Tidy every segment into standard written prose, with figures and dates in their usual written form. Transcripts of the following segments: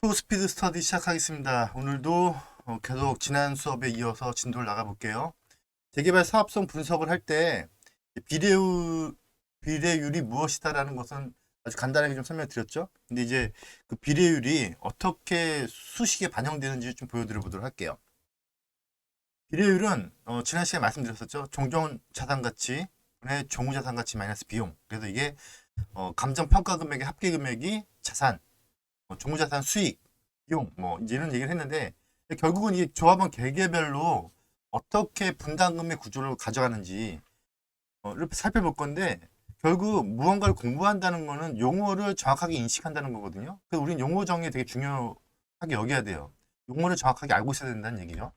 초스피드 스터디 시작하겠습니다. 오늘도 계속 지난 수업에 이어서 진도를 나가볼게요. 재개발 사업성 분석을 할 때 비례율이 무엇이다라는 것은 아주 간단하게 좀 설명드렸죠. 근데 이제 그 비례율이 어떻게 수식에 반영되는지 좀 보여드려 보도록 할게요. 비례율은 지난 시간에 말씀드렸었죠. 종전자산가치 분의 종후자산가치 마이너스 비용. 그래서 이게 감정평가금액의 합계금액이 자산, 종후자산 수익, 비용, 뭐 이제 이런 얘기를 했는데 결국은 이 조합원 개개별로 어떻게 분담금의 구조를 가져가는지 이렇게 살펴볼 건데, 결국 무언가를 공부한다는 거는 용어를 정확하게 인식한다는 거거든요. 그래서 우리는 용어 정의 되게 중요하게 여겨야 돼요. 용어를 정확하게 알고 있어야 된다는 얘기죠.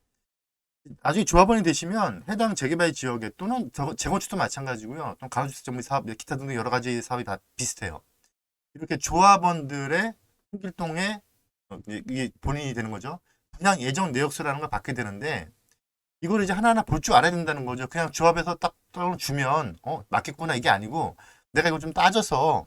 나중에 조합원이 되시면 해당 재개발 지역에 또는 재건축도 마찬가지고요. 또 가로주택 정비 사업, 기타 등등 여러 가지 사업이 다 비슷해요. 이렇게 조합원들의 홍길동의 이게 본인이 되는 거죠. 분양 예정 내역서라는 걸 받게 되는데, 이걸 이제 하나하나 볼 줄 알아야 된다는 거죠. 그냥 조합에서 딱 주면 맞겠구나 이게 아니고, 내가 이걸 좀 따져서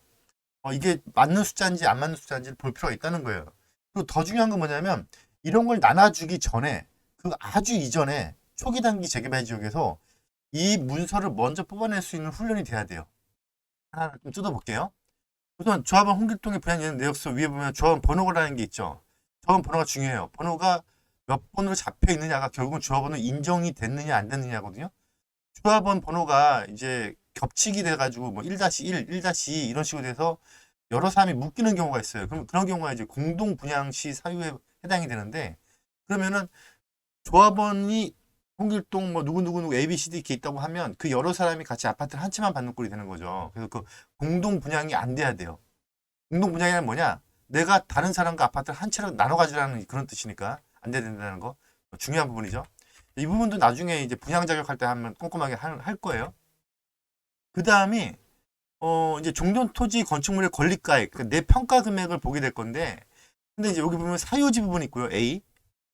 이게 맞는 숫자인지 안 맞는 숫자인지를 볼 필요가 있다는 거예요. 그리고 더 중요한 건 뭐냐면, 이런 걸 나눠주기 전에, 그 아주 이전에 초기 단기 재개발 지역에서 이 문서를 먼저 뽑아낼 수 있는 훈련이 돼야 돼요. 하나 좀 뜯어볼게요. 우선 조합원 홍길동의 분양 예정 내역서 위에 보면 조합원 번호라는 게 있죠. 조합원 번호가 중요해요. 번호가 몇 번으로 잡혀 있느냐가 결국은 조합원은 인정이 됐느냐 안 됐느냐거든요. 조합원 번호가 이제 겹치기 돼가지고 뭐 1-1, 1-2 이런 식으로 돼서 여러 사람이 묶이는 경우가 있어요. 그럼 그런 경우가 이제 공동 분양 시 사유에 해당이 되는데, 그러면은 조합원이 홍길동 뭐 누구 A, B, C, D 이렇게 있다고 하면 그 여러 사람이 같이 아파트를 한 채만 받는 꼴이 되는 거죠. 그래서 그 공동 분양이 안 돼야 돼요. 공동 분양이란 뭐냐? 내가 다른 사람과 아파트를 한 채로 나눠 가지라는 그런 뜻이니까 안 돼야 된다는 거 중요한 부분이죠. 이 부분도 나중에 이제 분양 자격할 때 하면 꼼꼼하게 할 거예요. 그 다음이 이제 종전 토지 건축물의 권리가액, 그러니까 내 평가 금액을 보게 될 건데, 근데 이제 여기 보면 사유지 부분이 있고요. A,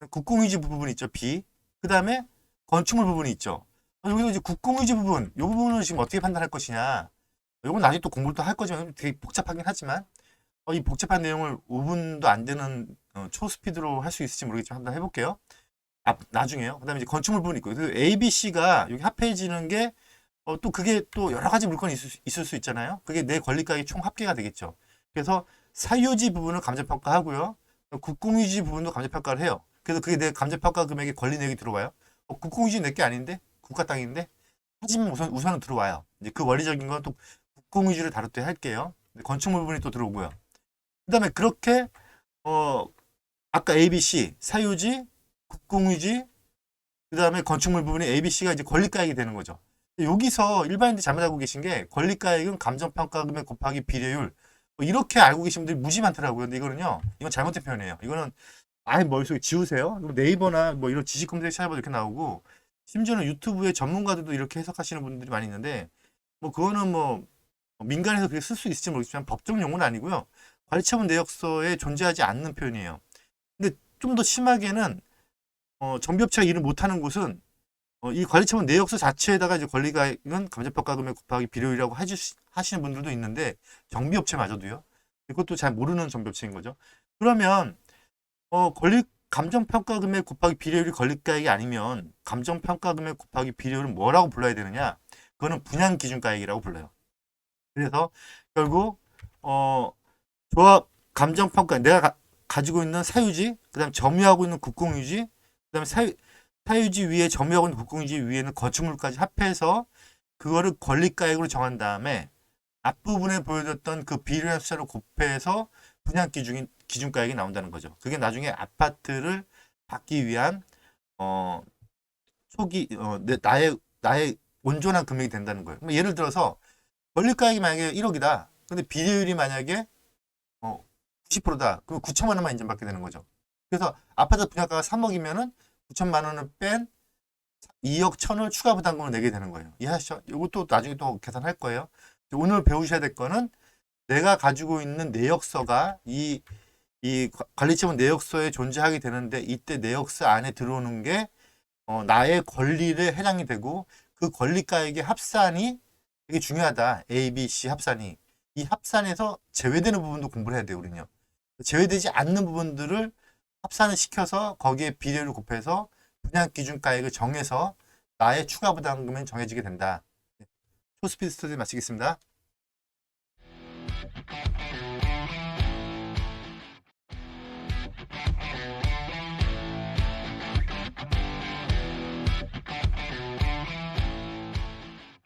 국공유지 부분이 있죠. B, 그 다음에 건축물 부분이 있죠. 여기서 이제 국공유지 부분, 이 부분을 지금 어떻게 판단할 것이냐. 이건 나중에 또 공부를 또 할 거지만 되게 복잡하긴 하지만, 이 복잡한 내용을 5분도 안 되는 초스피드로 할 수 있을지 모르겠지만 한번 해볼게요. 나중에요. 그 다음에 이제 건축물 부분이 있고, 그 A, B, C가 여기 합해지는 게 또 그게 또 여러 가지 물건이 있을 수 있잖아요. 그게 내 권리가액 총 합계가 되겠죠. 그래서 사유지 부분을 감정평가하고요. 국공유지 부분도 감정평가를 해요. 그래서 그게 내 감정평가 금액에 권리 내역이 들어와요. 국공유지 내 게 아닌데? 국가 땅인데? 하지만 우선은 들어와요. 이제 그 원리적인 건 또 국공유지를 다룰 때 할게요. 건축물 부분이 또 들어오고요. 그 다음에 그렇게 아까 A, B, C 사유지, 국공유지, 그 다음에 건축물 부분이 A, B, C가 이제 권리가액이 되는 거죠. 여기서 일반인들이 잘못 알고 계신 게, 권리가액은 감정평가금액 곱하기 비례율, 이렇게 알고 계신 분들이 무지 많더라고요. 근데 이건 잘못된 표현이에요. 이거는 아예 머릿속에 지우세요. 네이버나 뭐 이런 지식 검색 찾아봐도 이렇게 나오고, 심지어는 유튜브에 전문가들도 이렇게 해석하시는 분들이 많이 있는데, 뭐 그거는 뭐 민간에서 그렇게 쓸 수 있을지 모르겠지만 법적 용어는 아니고요. 관리처분 내역서에 존재하지 않는 표현이에요. 근데 좀 더 심하게는 정비업체가 일을 못하는 곳은 이 관리처분 내역서 자체에다가 이제 권리가액은 감정평가금액 곱하기 비료율이라고 하시는 분들도 있는데, 정비업체마저도요. 이것도 잘 모르는 정비업체인 거죠. 그러면 감정평가금액 곱하기 비료율이 권리가액이 아니면 감정평가금액 곱하기 비료율은 뭐라고 불러야 되느냐? 그거는 분양기준가액이라고 불러요. 그래서 결국 조합 감정평가, 내가 가지고 있는 사유지, 그 다음에 점유하고 있는 국공유지, 그 다음에 사유지 위에 점유하고 있는 국공유지 위에는 건축물까지 합해서 그거를 권리가액으로 정한 다음에 앞부분에 보여줬던 그 비례한 숫자로 곱해서 분양 기준가액이 나온다는 거죠. 그게 나중에 아파트를 받기 위한 초기 나의 온전한 금액이 된다는 거예요. 예를 들어서 권리가액이 만약에 1억이다. 근데 비례율이 만약에 90%다. 그럼 9천만 원만 인정받게 되는 거죠. 그래서 아파트 분양가가 3억이면은 9천만 원을 뺀 2억 1천을 추가 부담금을 내게 되는 거예요. 이해하시죠? 이것도 나중에 또 계산할 거예요. 오늘 배우셔야 될 거는, 내가 가지고 있는 내역서가 이 관리처분 내역서에 존재하게 되는데, 이때 내역서 안에 들어오는 게 나의 권리에 해당이 되고, 그 권리가액의 합산이 되게 중요하다. A, B, C 합산이. 이 합산에서 제외되는 부분도 공부를 해야 돼요, 우리는요. 제외되지 않는 부분들을 합산을 시켜서 거기에 비례를 곱해서 분양 기준가액을 정해서 나의 추가 부담금은 정해지게 된다. 초스피드 스터디 마치겠습니다.